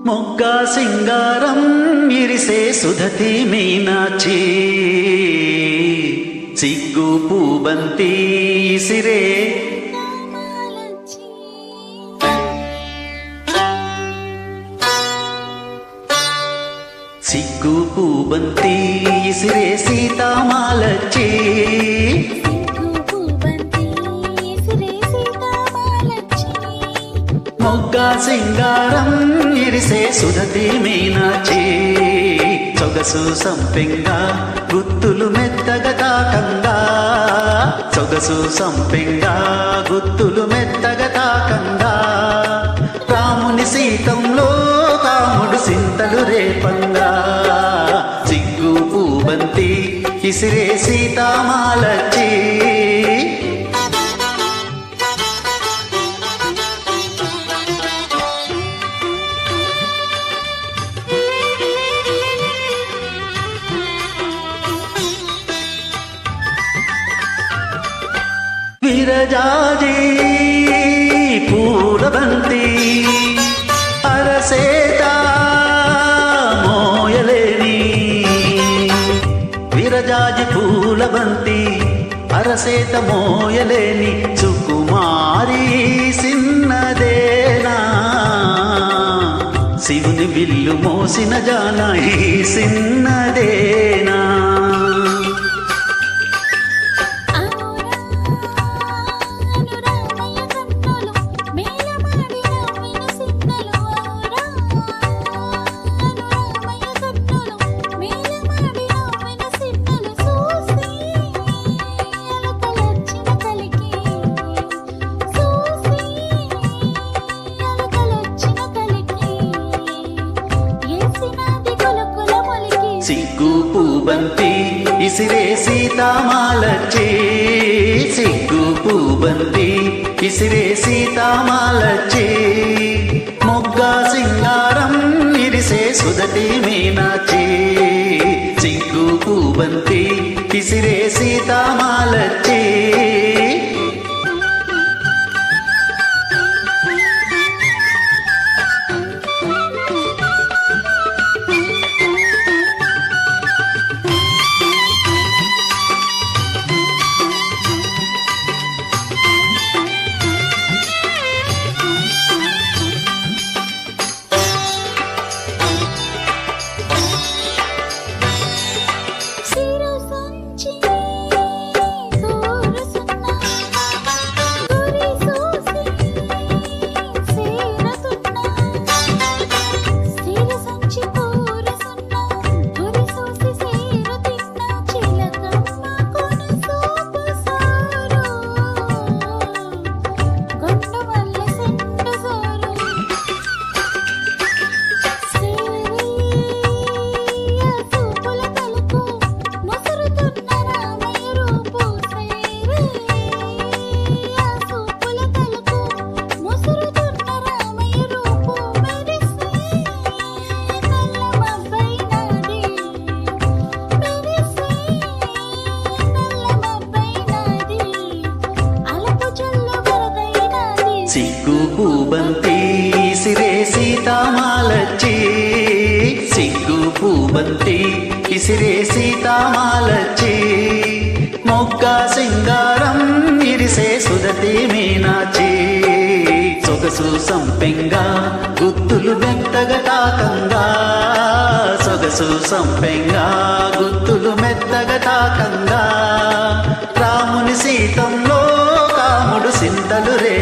మొగ్గ సింగారం ఇరిసే సుధతి మీనాచి సిగ్గు పూబంతి ఇసిరే సిగ్గు పూబంతి ఇసిరే సీతామాలచ్చి మొగ్గ సింగారం ఇరిసే సుధతి మీనాచి సొగసు సంపెంగా గుత్తులు మెత్తగా తాకంగా సొగసు సంపెంగా గుత్తులు మెత్తగా తాకంగా రాముని సీతంలో కాముడు సింతలు రేపంగా సిగ్గు పూబంతి ఇసిరే సీతామాలచ్చి విరజాజి పూలబంతి అరసేత మోయలేని విరజాజి పూలబంతి అరసేత మోయలేని సుకుమారి సిన్నదేనా శివుని విల్లు మోసిన జానాయి సిన్నదేనా సిగ్గు పూబంతి ఇసిరే సీతామాలచ్చి సిగ్గు పూబంతి ఇసిరే సీతామాలచ్చి మొగ్గ సింగారం ఇరిసే సుధతి మీనాచి సిగ్గు పూబంతి ఇసిరే సీతామాలచ్చి సిగ్గు పూబంతి ఇసిరే సీతామాలచ్చి సిగ్గు పూబంతి ఇసిరే సీతామాలచ్చి మొగ్గ సింగారం ఇరిసే సుధతి మీనాచి సొగసు సంపెంగా గుత్తులు మెత్తగా తాకంగా సొగసు సంపెంగా గుత్తులు మెత్తగా తాకంగా రాముని సీతంలో కాముడు సింతలు రే